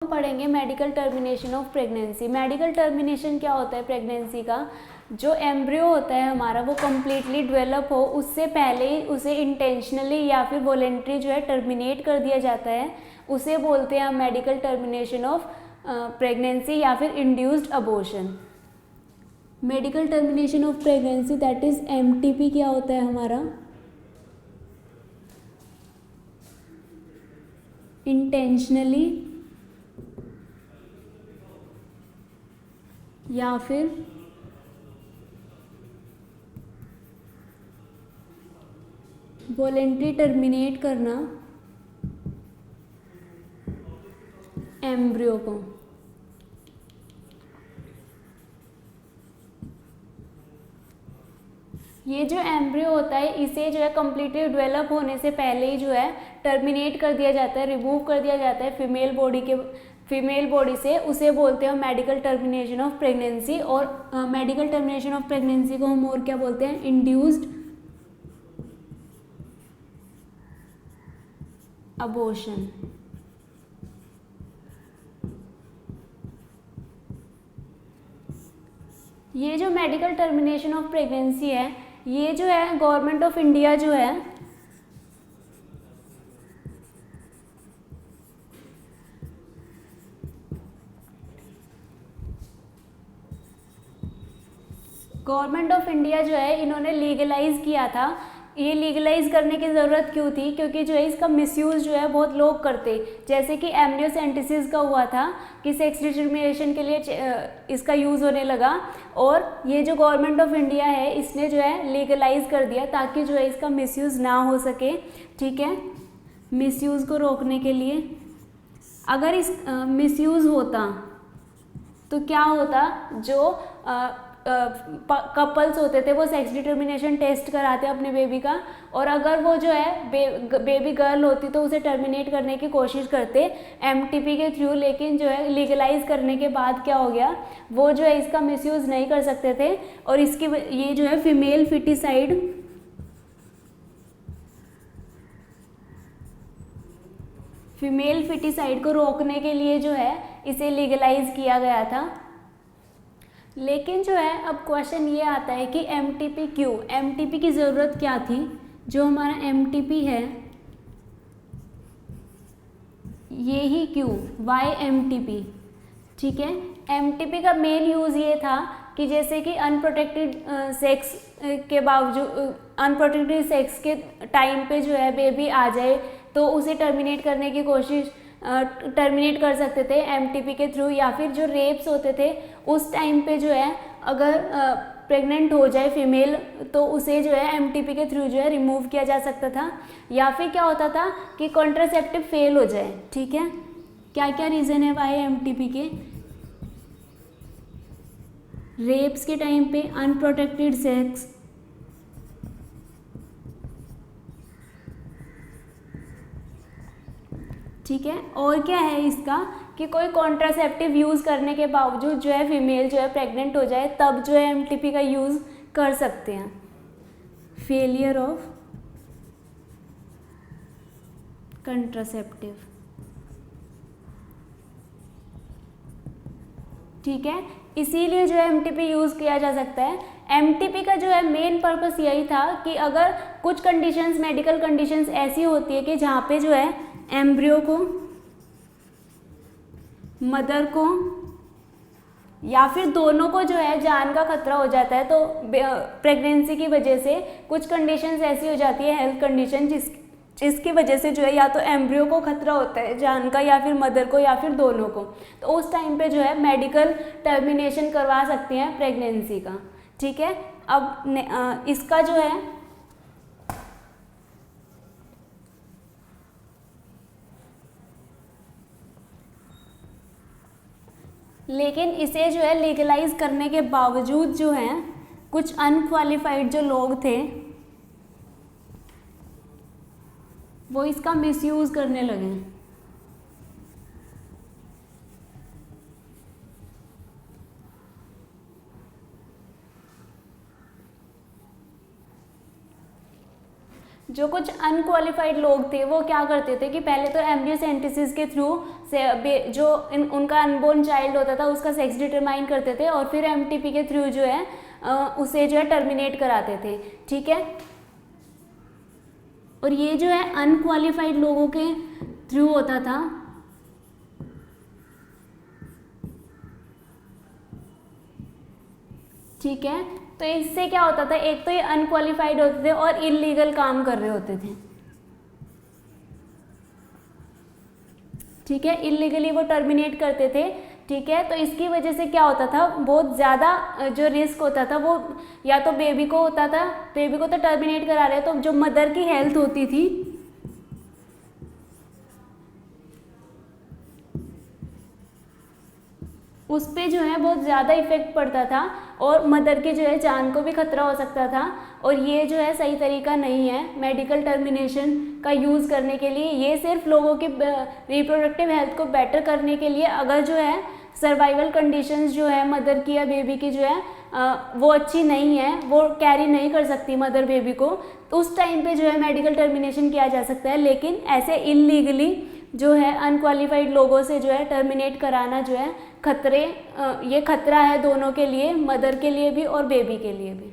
पढ़ेंगे medical termination of pregnancy. Medical termination क्या होता है प्रेगनेंसी का? जो एम्ब्रियो होता है हमारा वो कम्प्लीटली डेवलप हो उससे पहले ही उसे इंटेंशनली या फिर वॉलेंट्री जो है टर्मिनेट कर दिया जाता है, उसे बोलते हैं हम मेडिकल टर्मिनेशन ऑफ प्रेगनेंसी या फिर induced abortion. Medical termination of pregnancy that is MTP क्या होता है हमारा? इंटेंशनली या फिर वॉलेंट्री टर्मिनेट करना एम्ब्रियो को। ये जो एम्ब्रियो होता है इसे जो है कम्प्लीटली डेवलप होने से पहले ही जो है टर्मिनेट कर दिया जाता है, रिमूव कर दिया जाता है फीमेल बॉडी से, उसे बोलते हैं मेडिकल टर्मिनेशन ऑफ प्रेगनेंसी। और मेडिकल टर्मिनेशन ऑफ प्रेगनेंसी को हम और क्या बोलते हैं? Induced abortion. ये जो मेडिकल टर्मिनेशन ऑफ प्रेगनेंसी है ये जो है गवर्नमेंट ऑफ इंडिया जो है इन्होंने लीगलाइज किया था। ये लीगलाइज करने की ज़रूरत क्यों थी? क्योंकि जो है इसका मिसयूज़ जो है बहुत लोग करते, जैसे कि एमनियोसेंटेसिस का हुआ था कि सेक्स डिटर्मिनेशन के लिए इसका यूज़ होने लगा, और ये जो गवर्नमेंट ऑफ इंडिया है इसने जो है लीगलाइज कर दिया ताकि जो है इसका मिसयूज़ ना हो सके। ठीक है, मिसयूज़ को रोकने के लिए अगर इस मिसयूज़ होता तो क्या होता? जो कपल्स होते थे वो सेक्स डिटर्मिनेशन टेस्ट कराते अपने बेबी का, और अगर वो जो है बेबी गर्ल होती तो उसे टर्मिनेट करने की कोशिश करते एमटीपी के थ्रू, लेकिन जो है लीगलाइज करने के बाद क्या हो गया, वो जो है इसका मिसयूज़ नहीं कर सकते थे। और इसकी ये जो है फीमेल फिटिसाइड को रोकने के लिए जो है इसे लीगलाइज किया गया था। लेकिन जो है अब क्वेश्चन ये आता है कि एमटीपी क्यों? एमटीपी की ज़रूरत क्या थी? जो हमारा एमटीपी है ये ही क्यों? Why MTP? ठीक है, एमटीपी का मेन यूज़ ये था कि जैसे कि अनप्रोटेक्टेड सेक्स के टाइम पे जो है बेबी आ जाए तो उसे टर्मिनेट कर सकते थे एमटीपी के थ्रू, या फिर जो रेप्स होते थे उस टाइम पे जो है अगर प्रेग्नेंट हो जाए फीमेल तो उसे जो है एमटीपी के थ्रू जो है रिमूव किया जा सकता था। या फिर क्या होता था कि कॉन्ट्रासेप्टिव फेल हो जाए। ठीक है, क्या क्या रीज़न है वाई एमटीपी के? रेप्स के टाइम पे, अनप्रोटेक्टेड सेक्स, ठीक है, और क्या है इसका कि कोई कॉन्ट्रासेप्टिव यूज़ करने के बावजूद जो है फीमेल जो है प्रेग्नेंट हो जाए तब जो है एमटीपी का यूज़ कर सकते हैं। Failure of contraceptive. ठीक है, इसीलिए जो है एमटीपी यूज़ किया जा सकता है। एमटीपी का जो है मेन पर्पस यही था कि अगर कुछ कंडीशंस, मेडिकल कंडीशंस ऐसी होती है कि जहाँ पे जो है एम्ब्रियो को, मदर को या फिर दोनों को जो है जान का खतरा हो जाता है, तो प्रेगनेंसी की वजह से कुछ कंडीशंस ऐसी हो जाती है, हेल्थ कंडीशन, जिसकी वजह से जो है या तो एम्ब्रियो को खतरा होता है जान का, या फिर मदर को, या फिर दोनों को, तो उस टाइम पे जो है मेडिकल टर्मिनेशन करवा सकती हैं प्रेगनेंसी का। ठीक है, अब इसका जो है लेकिन इसे जो है लीगलाइज करने के बावजूद जो है कुछ अनक्वालिफाइड जो लोग थे वो इसका मिसयूज़ करने लगे। जो कुछ अनक्वालिफाइड लोग थे वो क्या करते थे कि पहले तो एम्ब्रियोसेंटेसिस के थ्रू जो उनका अनबोर्न चाइल्ड होता था उसका सेक्स डिटरमाइन करते थे और फिर एमटीपी के थ्रू जो है उसे जो है टर्मिनेट कराते थे, ठीक है। और ये जो है अनक्वालिफाइड लोगों के थ्रू होता था, ठीक है। तो इससे क्या होता था, एक तो ये अनक्वालिफाइड होते थे और इलीगल काम कर रहे होते थे, ठीक है, इलीगली वो टर्मिनेट करते थे, ठीक है। तो इसकी वजह से क्या होता था, बहुत ज़्यादा जो रिस्क होता था वो या तो बेबी को होता था, बेबी को तो टर्मिनेट करा रहे, तो जो मदर की हेल्थ होती थी उस पर जो है बहुत ज़्यादा इफेक्ट पड़ता था और मदर की जो है जान को भी खतरा हो सकता था। और ये जो है सही तरीका नहीं है मेडिकल टर्मिनेशन का यूज़ करने के लिए। ये सिर्फ लोगों की रिप्रोडक्टिव हेल्थ को बेटर करने के लिए, अगर जो है सर्वाइवल कंडीशंस जो है मदर की या बेबी की जो है वो अच्छी नहीं है, वो कैरी नहीं कर सकती मदर बेबी को, तो उस टाइम पे जो है मेडिकल टर्मिनेशन किया जा सकता है। लेकिन ऐसे इलीगली जो है अनक्वालिफाइड लोगों से जो है टर्मिनेट कराना जो है ये खतरा है दोनों के लिए, मदर के लिए भी और बेबी के लिए भी।